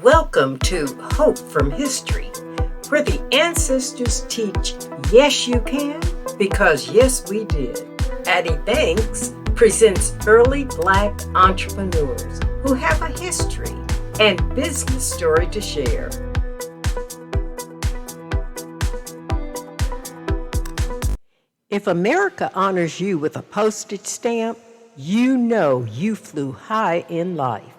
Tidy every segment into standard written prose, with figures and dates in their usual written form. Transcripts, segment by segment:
Welcome to Hope from History, where the ancestors teach yes you can, because yes we did. Addie Banks presents early Black entrepreneurs who have a history and business story to share. If America honors you with a postage stamp, you know you flew high in life.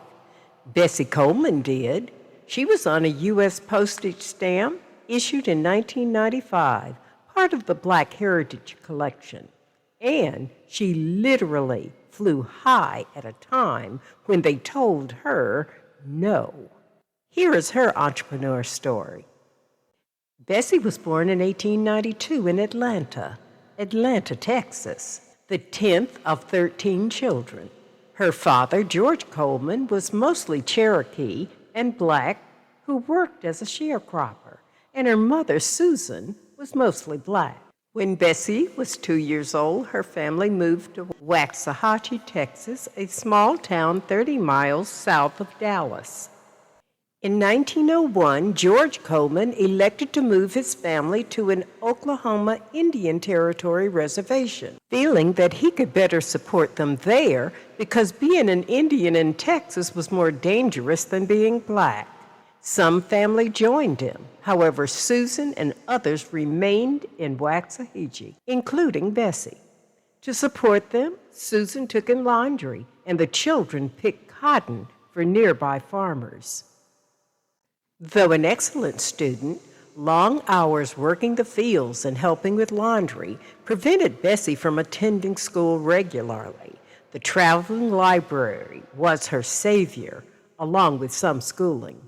Bessie Coleman did. She was on a U.S. postage stamp issued in 1995, part of the Black Heritage Collection. And she literally flew high at a time when they told her no. Here is her entrepreneur story. Bessie was born in 1892 in Atlanta, Texas, the 10th of 13 children. Her father, George Coleman, was mostly Cherokee and Black who worked as a sharecropper, and her mother, Susan, was mostly Black. When Bessie was 2 years old, her family moved to Waxahachie, Texas, a small town 30 miles south of Dallas. In 1901, George Coleman elected to move his family to an Oklahoma Indian Territory reservation, feeling that he could better support them there because being an Indian in Texas was more dangerous than being Black. Some family joined him. However, Susan and others remained in Waxahachie, including Bessie. To support them, Susan took in laundry, and the children picked cotton for nearby farmers. Though an excellent student, long hours working the fields and helping with laundry prevented Bessie from attending school regularly. The traveling library was her savior, along with some schooling.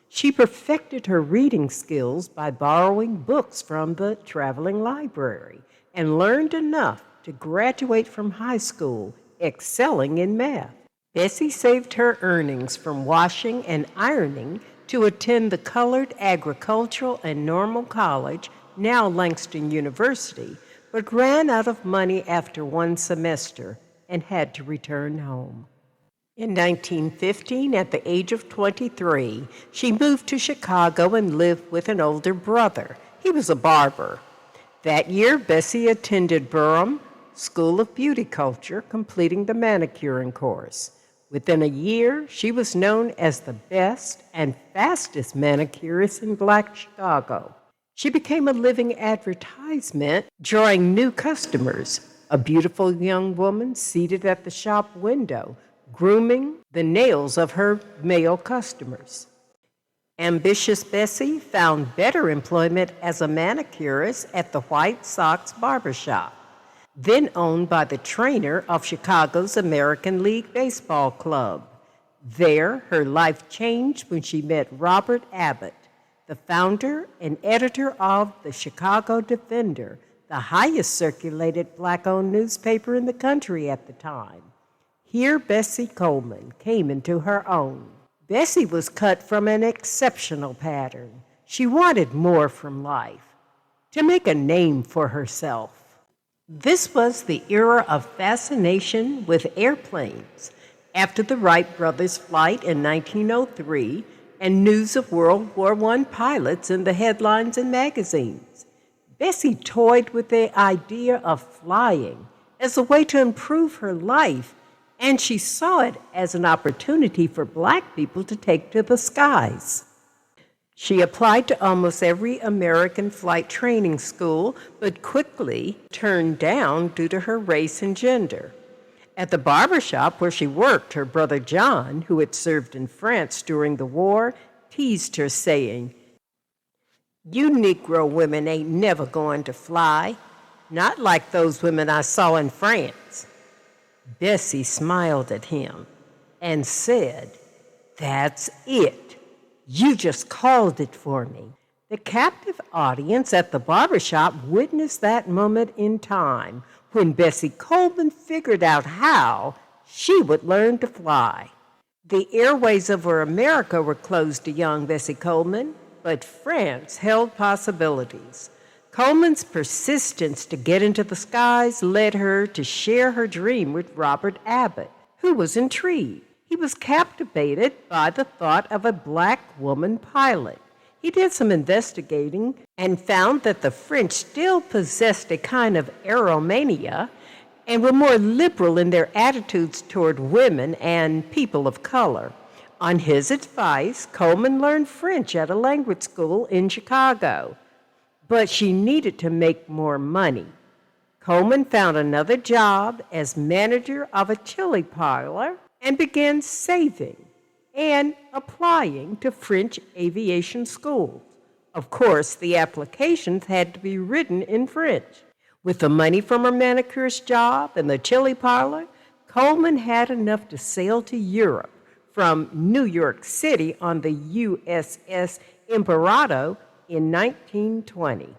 She perfected her reading skills by borrowing books from the traveling library and learned enough to graduate from high school, excelling in math. Bessie saved her earnings from washing and ironing to attend the Colored Agricultural and Normal College, now Langston University, but ran out of money after one semester and had to return home. In 1915, at the age of 23, she moved to Chicago and lived with an older brother. He was a barber. That year, Bessie attended Burham School of Beauty Culture, completing the manicuring course. Within a year, she was known as the best and fastest manicurist in Black Chicago. She became a living advertisement, drawing new customers. A beautiful young woman seated at the shop window, grooming the nails of her male customers. Ambitious Bessie found better employment as a manicurist at the White Sox Barbershop, then owned by the trainer of Chicago's American League Baseball Club. There, her life changed when she met Robert Abbott, the founder and editor of the Chicago Defender, the highest circulated Black-owned newspaper in the country at the time. Here, Bessie Coleman came into her own. Bessie was cut from an exceptional pattern. She wanted more from life, to make a name for herself. This was the era of fascination with airplanes. After the Wright brothers' flight in 1903 and news of World War I pilots in the headlines and magazines, Bessie toyed with the idea of flying as a way to improve her life, and she saw it as an opportunity for Black people to take to the skies. She applied to almost every American flight training school, but quickly turned down due to her race and gender. At the barbershop where she worked, her brother John, who had served in France during the war, teased her, saying, "You Negro women ain't never going to fly, not like those women I saw in France." Bessie smiled at him and said, "That's it. You just called it for me." The captive audience at the barbershop witnessed that moment in time when Bessie Coleman figured out how she would learn to fly. The airways over America were closed to young Bessie Coleman, but France held possibilities. Coleman's persistence to get into the skies led her to share her dream with Robert Abbott, who was intrigued. He was captivated by the thought of a black woman pilot. He did some investigating and found that the French still possessed a kind of aeromania and were more liberal in their attitudes toward women and people of color. On his advice, Coleman learned French at a language school in Chicago, but she needed to make more money. Coleman found another job as manager of a chili parlor and began saving and applying to French aviation schools. Of course, the applications had to be written in French. With the money from her manicurist job and the chili parlor, Coleman had enough to sail to Europe from New York City on the USS Imperato in 1920.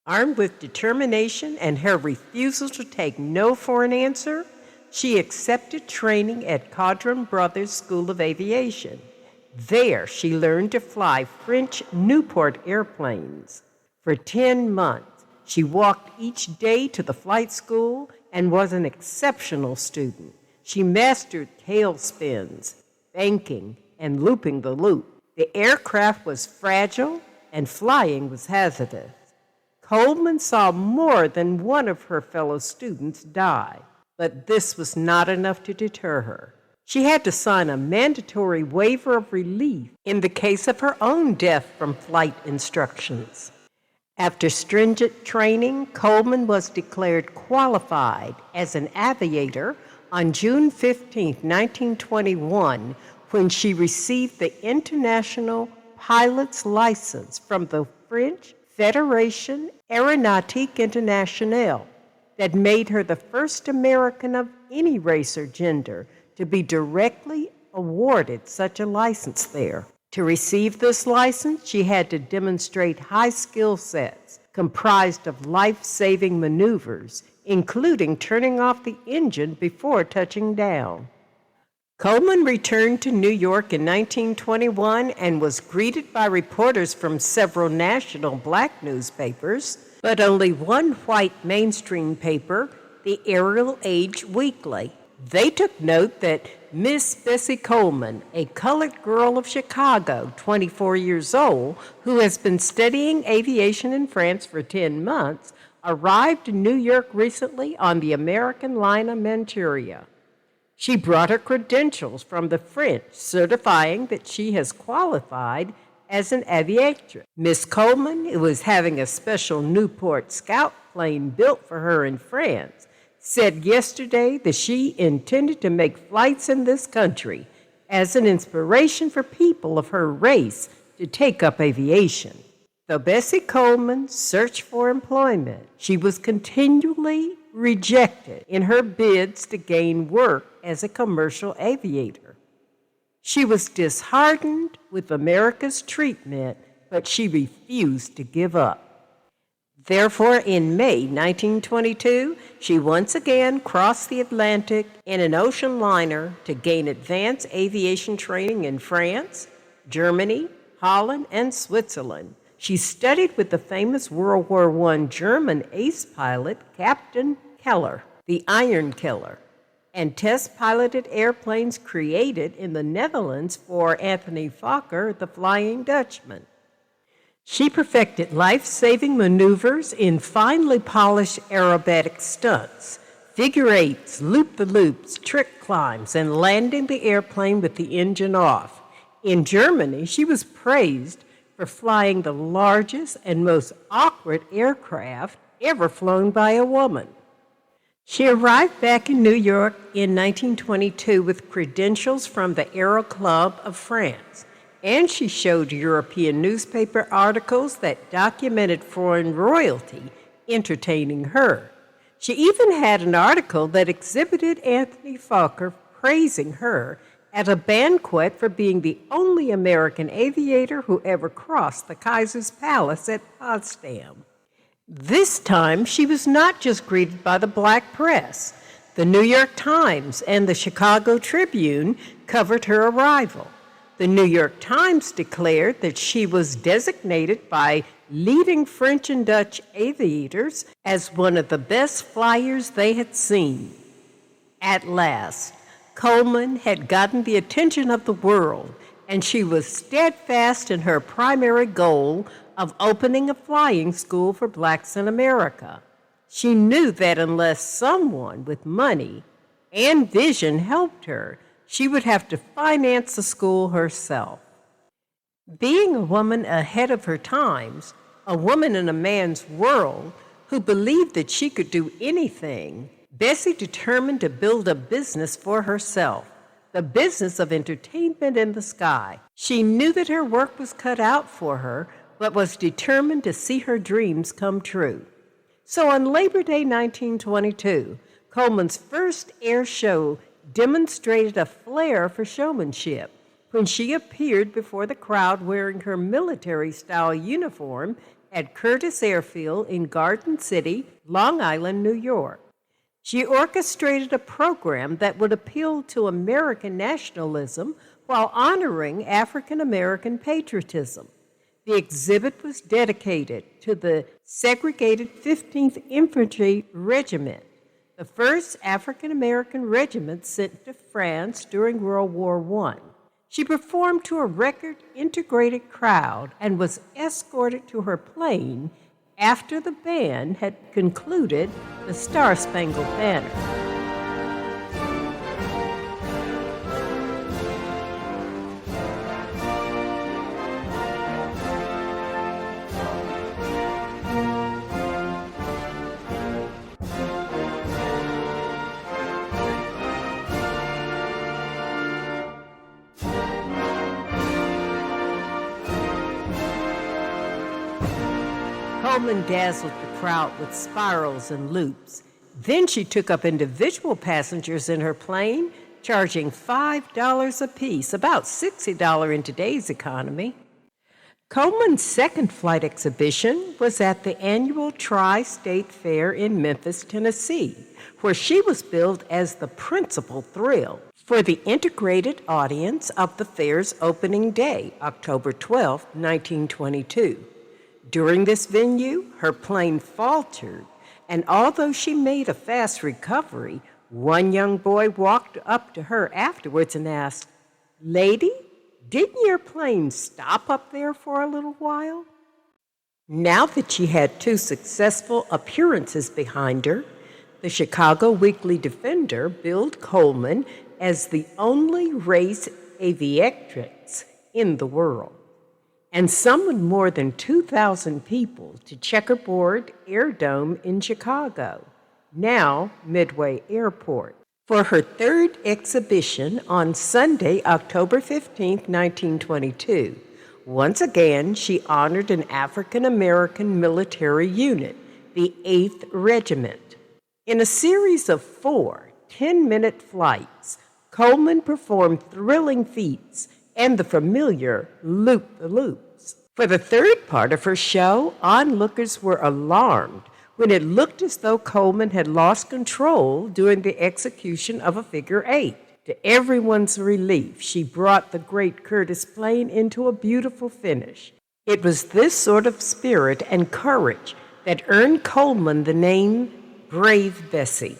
Armed with determination and her refusal to take no for an answer, she accepted training at Caudron Brothers School of Aviation. There, she learned to fly French Newport airplanes. For 10 months, she walked each day to the flight school and was an exceptional student. She mastered tailspins, banking, and looping the loop. The aircraft was fragile and flying was hazardous. Coleman saw more than one of her fellow students die, but this was not enough to deter her. She had to sign a mandatory waiver of relief in the case of her own death from flight instructions. After stringent training, Coleman was declared qualified as an aviator on June 15, 1921, when she received the International Pilot's License from the French Fédération Aéronautique Internationale that made her the first American of any race or gender to be directly awarded such a license there. To receive this license, she had to demonstrate high skill sets comprised of life-saving maneuvers, including turning off the engine before touching down. Coleman returned to New York in 1921 and was greeted by reporters from several national black newspapers, but only one white mainstream paper, the Aerial Age Weekly. They took note that Miss Bessie Coleman, a colored girl of Chicago, 24 years old, who has been studying aviation in France for 10 months, arrived in New York recently on the American liner Manchuria. She brought her credentials from the French, certifying that she has qualified as an aviatrix. Miss Coleman, who was having a special Newport Scout plane built for her in France, said yesterday that she intended to make flights in this country as an inspiration for people of her race to take up aviation. Though Bessie Coleman searched for employment, she was continually rejected in her bids to gain work as a commercial aviator. She was disheartened with America's treatment, but she refused to give up. Therefore, in May 1922, she once again crossed the Atlantic in an ocean liner to gain advanced aviation training in France, Germany, Holland, and Switzerland. She studied with the famous World War I German ace pilot, Captain Keller, the Iron Killer, and test-piloted airplanes created in the Netherlands for Anthony Fokker, the Flying Dutchman. She perfected life-saving maneuvers in finely polished aerobatic stunts, figure eights, loop-the-loops, trick climbs, and landing the airplane with the engine off. In Germany, she was praised for flying the largest and most awkward aircraft ever flown by a woman. She arrived back in New York in 1922 with credentials from the Aero Club of France, and she showed European newspaper articles that documented foreign royalty entertaining her. She even had an article that exhibited Anthony Fokker praising her at a banquet for being the only American aviator who ever crossed the Kaiser's Palace at Potsdam. This time, she was not just greeted by the black press. The New York Times and the Chicago Tribune covered her arrival. The New York Times declared that she was designated by leading French and Dutch aviators as one of the best flyers they had seen. At last, Coleman had gotten the attention of the world, and she was steadfast in her primary goal of opening a flying school for blacks in America. She knew that unless someone with money and vision helped her, she would have to finance the school herself. Being a woman ahead of her times, a woman in a man's world who believed that she could do anything, Bessie determined to build a business for herself, the business of entertainment in the sky. She knew that her work was cut out for her, but was determined to see her dreams come true. So on Labor Day 1922, Coleman's first air show demonstrated a flair for showmanship when she appeared before the crowd wearing her military-style uniform at Curtis Airfield in Garden City, Long Island, New York. She orchestrated a program that would appeal to American nationalism while honoring African American patriotism. The exhibit was dedicated to the segregated 15th Infantry Regiment, the first African American regiment sent to France during World War I. She performed to a record-integrated crowd and was escorted to her plane after the band had concluded the Star-Spangled Banner. Coleman dazzled the crowd with spirals and loops. Then she took up individual passengers in her plane, charging $5 apiece, about $60 in today's economy. Coleman's second flight exhibition was at the annual Tri-State Fair in Memphis, Tennessee, where she was billed as the principal thrill for the integrated audience of the fair's opening day, October 12, 1922. During this venue, her plane faltered, and although she made a fast recovery, one young boy walked up to her afterwards and asked, "Lady, didn't your plane stop up there for a little while?" Now that she had two successful appearances behind her, the Chicago Weekly Defender billed Coleman as the only race aviatrix in the world, and summoned more than 2,000 people to Checkerboard Air Dome in Chicago, now Midway Airport, for her third exhibition on Sunday, October 15, 1922. Once again, she honored an African American military unit, the 8th Regiment. In a series of 4 10-minute flights, Coleman performed thrilling feats and the familiar loop-the-loops. For the third part of her show, onlookers were alarmed when it looked as though Coleman had lost control during the execution of a figure 8. To everyone's relief, she brought the great Curtiss plane into a beautiful finish. It was this sort of spirit and courage that earned Coleman the name Brave Bessie.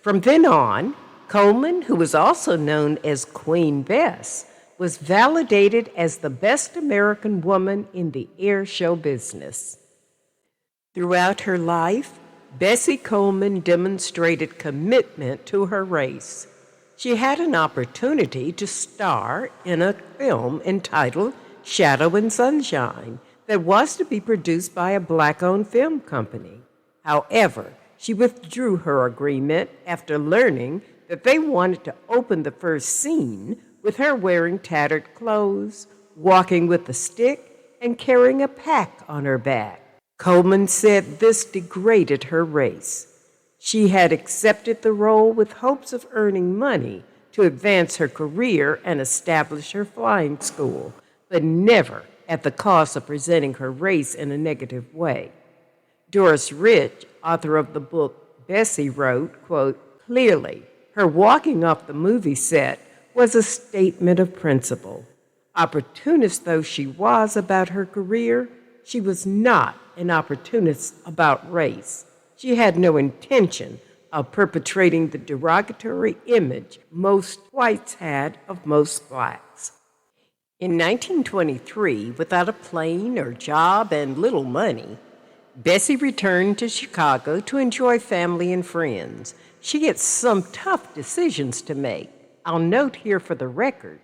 From then on, Coleman, who was also known as Queen Bess, was validated as the best American woman in the air show business. Throughout her life, Bessie Coleman demonstrated commitment to her race. She had an opportunity to star in a film entitled Shadow and Sunshine that was to be produced by a black-owned film company. However, she withdrew her agreement after learning that they wanted to open the first scene with her wearing tattered clothes, walking with a stick, and carrying a pack on her back. Coleman said this degraded her race. She had accepted the role with hopes of earning money to advance her career and establish her flying school, but never at the cost of presenting her race in a negative way. Doris Rich, author of the book Bessie, wrote, quote, "Clearly, her walking off the movie set was a statement of principle. Opportunist though she was about her career, she was not an opportunist about race. She had no intention of perpetrating the derogatory image most whites had of most blacks. In 1923, without a plane or job and little money, Bessie returned to Chicago to enjoy family and friends. She had some tough decisions to make. I'll note here for the record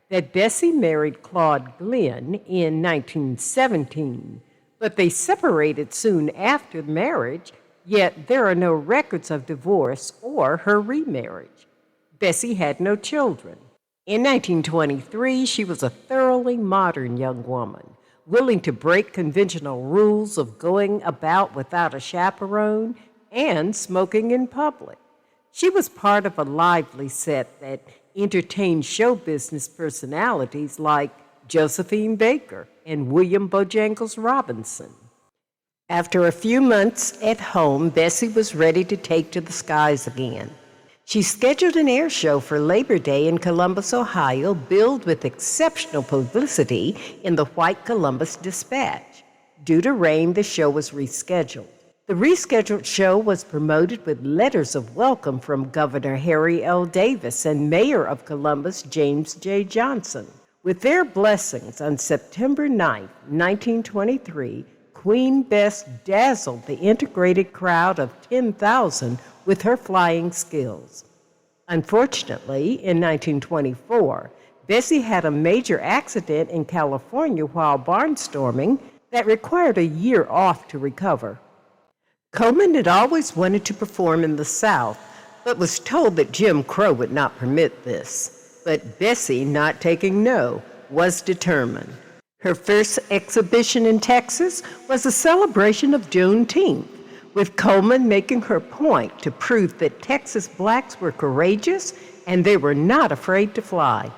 that Bessie married Claude Glenn in 1917, but they separated soon after marriage, yet there are no records of divorce or her remarriage. Bessie had no children. In 1923, she was a thoroughly modern young woman, willing to break conventional rules of going about without a chaperone and smoking in public. She was part of a lively set that entertained show business personalities like Josephine Baker and William Bojangles Robinson. After a few months at home, Bessie was ready to take to the skies again. She scheduled an air show for Labor Day in Columbus, Ohio, billed with exceptional publicity in the White Columbus Dispatch. Due to rain, the show was rescheduled. The rescheduled show was promoted with letters of welcome from Governor Harry L. Davis and Mayor of Columbus, James J. Johnson. With their blessings, on September 9, 1923, Queen Bess dazzled the integrated crowd of 10,000 with her flying skills. Unfortunately, in 1924, Bessie had a major accident in California while barnstorming that required a year off to recover. Coleman had always wanted to perform in the South, but was told that Jim Crow would not permit this. But Bessie, not taking no, was determined. Her first exhibition in Texas was a celebration of Juneteenth, with Coleman making her point to prove that Texas blacks were courageous and they were not afraid to fly.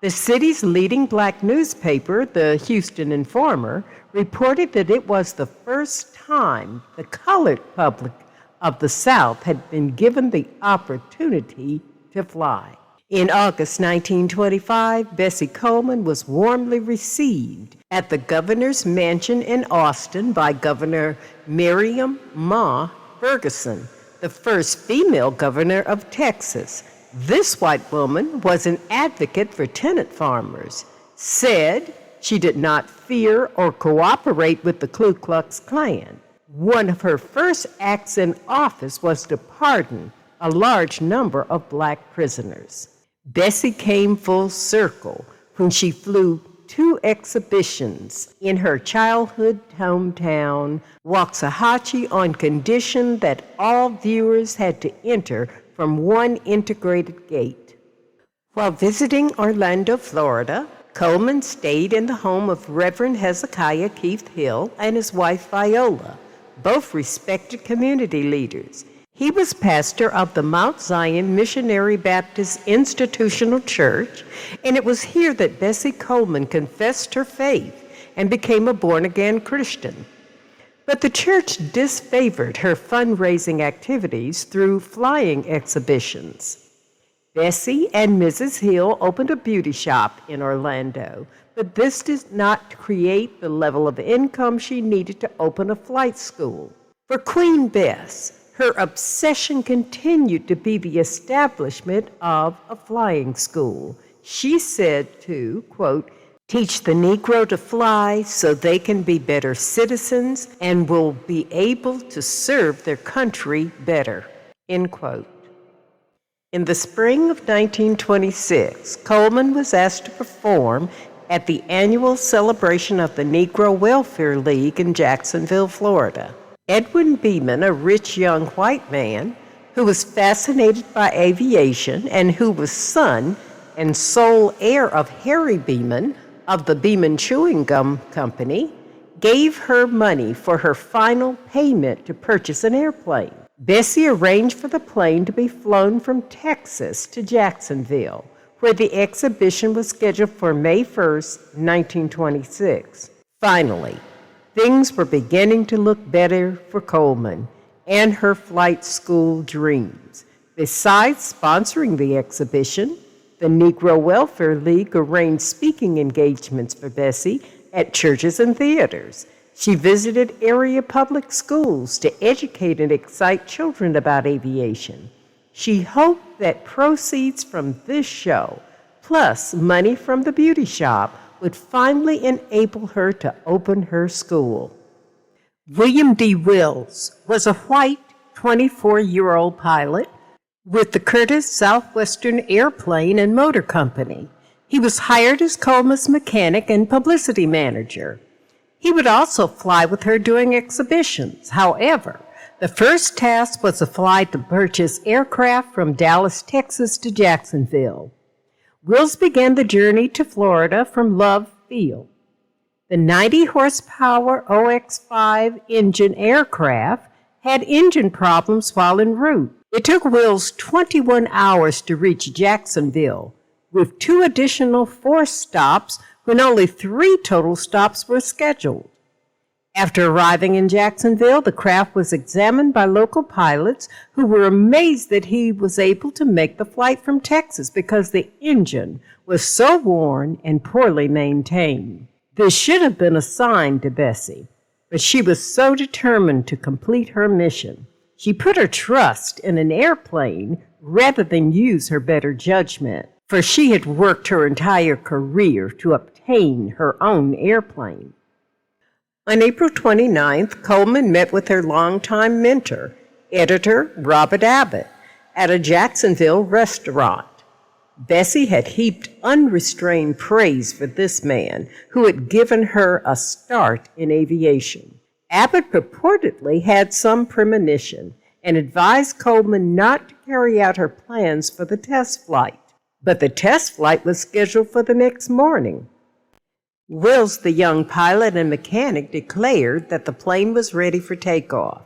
The city's leading black newspaper, the Houston Informer, reported that it was the first time the colored public of the South had been given the opportunity to fly. In August 1925, Bessie Coleman was warmly received at the governor's mansion in Austin by Governor Miriam Ma Ferguson, the first female governor of Texas. This white woman was an advocate for tenant farmers, said she did not fear or cooperate with the Ku Klux Klan. One of her first acts in office was to pardon a large number of black prisoners. Bessie came full circle when she flew 2 exhibitions in her childhood hometown, Waxahachie, on condition that all viewers had to enter from one integrated gate. While visiting Orlando, Florida, Coleman stayed in the home of Reverend Hezekiah Keith Hill and his wife Viola, both respected community leaders. He was pastor of the Mount Zion Missionary Baptist Institutional Church, and it was here that Bessie Coleman confessed her faith and became a born-again Christian. But the church disfavored her fundraising activities through flying exhibitions. Bessie and Mrs. Hill opened a beauty shop in Orlando, but this did not create the level of income she needed to open a flight school. For Queen Bess, her obsession continued to be the establishment of a flying school. She said to, quote, teach the Negro to fly so they can be better citizens and will be able to serve their country better, end quote. In the spring of 1926, Coleman was asked to perform at the annual celebration of the Negro Welfare League in Jacksonville, Florida. Edwin Beeman, a rich young white man who was fascinated by aviation and who was son and sole heir of Harry Beeman of the Beeman Chewing Gum Company, gave her money for her final payment to purchase an airplane. Bessie arranged for the plane to be flown from Texas to Jacksonville, where the exhibition was scheduled for May 1st, 1926. Finally, things were beginning to look better for Coleman and her flight school dreams. Besides sponsoring the exhibition, the Negro Welfare League arranged speaking engagements for Bessie at churches and theaters. She visited area public schools to educate and excite children about aviation. She hoped that proceeds from this show, plus money from the beauty shop, would finally enable her to open her school. William D. Wills was a white 24-year-old pilot with the Curtiss Southwestern Airplane and Motor Company. He was hired as Coleman's mechanic and publicity manager. He would also fly with her during exhibitions. However, the first task was a flight to purchase aircraft from Dallas, Texas to Jacksonville. Wills began the journey to Florida from Love Field. The 90-horsepower OX-5 engine aircraft had engine problems while en route. It took Wills 21 hours to reach Jacksonville, with 2 additional forced stops when only 3 total stops were scheduled. After arriving in Jacksonville, the craft was examined by local pilots who were amazed that he was able to make the flight from Texas because the engine was so worn and poorly maintained. This should have been a sign to Bessie, but she was so determined to complete her mission. She put her trust in an airplane rather than use her better judgment, for she had worked her entire career to obtain her own airplane. On April 29th, Coleman met with her longtime mentor, editor Robert Abbott, at a Jacksonville restaurant. Bessie had heaped unrestrained praise for this man who had given her a start in aviation. Abbott purportedly had some premonition and advised Coleman not to carry out her plans for the test flight. But the test flight was scheduled for the next morning. Wills, the young pilot and mechanic, declared that the plane was ready for takeoff.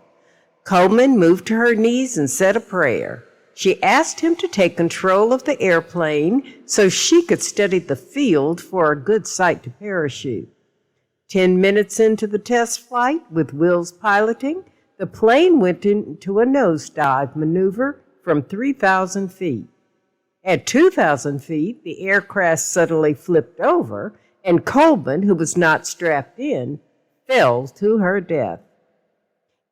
Coleman moved to her knees and said a prayer. She asked him to take control of the airplane so she could study the field for a good site to parachute. 10 minutes into the test flight, with Wills piloting, the plane went into a nosedive maneuver from 3,000 feet. At 2,000 feet, the aircraft suddenly flipped over, and Coleman, who was not strapped in, fell to her death.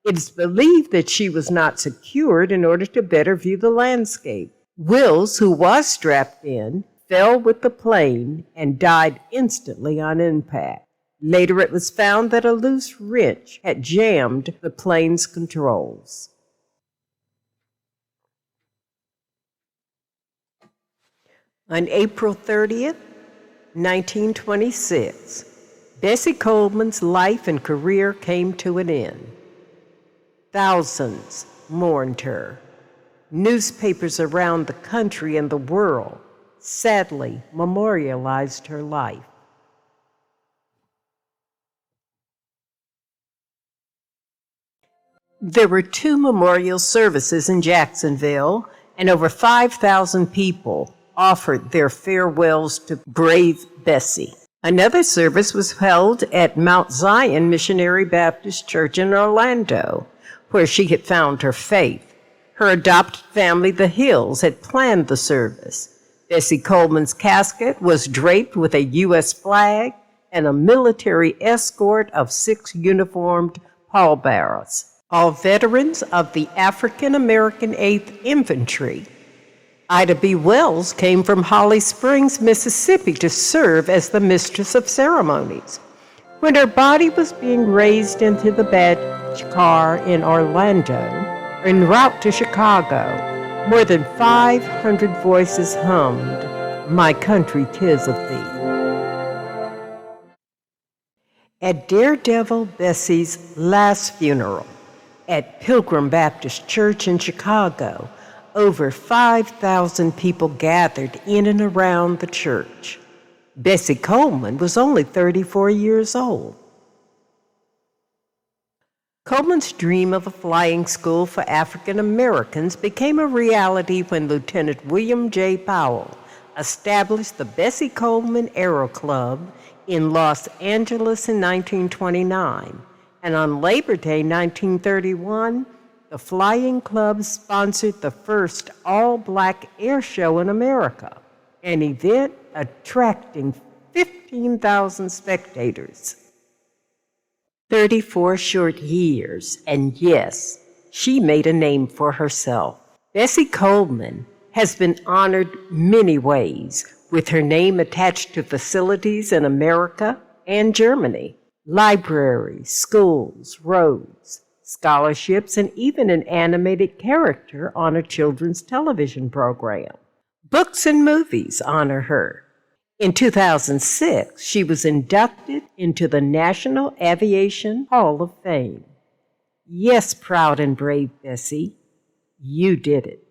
It is believed that she was not secured in order to better view the landscape. Wills, who was strapped in, fell with the plane and died instantly on impact. Later it was found that a loose wrench had jammed the plane's controls. On April 30th, 1926, Bessie Coleman's life and career came to an end. Thousands mourned her. Newspapers around the country and the world sadly memorialized her life. There were 2 memorial services in Jacksonville, and over 5,000 people offered their farewells to brave Bessie. Another service was held at Mount Zion Missionary Baptist Church in Orlando, where she had found her faith. Her adopted family, the Hills, had planned the service. Bessie Coleman's casket was draped with a U.S. flag and a military escort of 6 uniformed pallbearers, all veterans of the African American 8th Infantry. Ida B. Wells came from Holly Springs, Mississippi, to serve as the mistress of ceremonies. When her body was being raised into the baggage car in Orlando, en route to Chicago, more than 500 voices hummed, "My Country 'Tis of Thee." At Daredevil Bessie's last funeral at Pilgrim Baptist Church in Chicago, over 5,000 people gathered in and around the church. Bessie Coleman was only 34 years old. Coleman's dream of a flying school for African Americans became a reality when Lieutenant William J. Powell established the Bessie Coleman Aero Club in Los Angeles in 1929, and on Labor Day 1931, the Flying Club sponsored the first all-black air show in America, an event attracting 15,000 spectators. 34 short years, and yes, she made a name for herself. Bessie Coleman has been honored many ways, with her name attached to facilities in America and Germany. Libraries, schools, roads, scholarships, and even an animated character on a children's television program. Books and movies honor her. In 2006, she was inducted into the National Aviation Hall of Fame. Yes, proud and brave Bessie, you did it.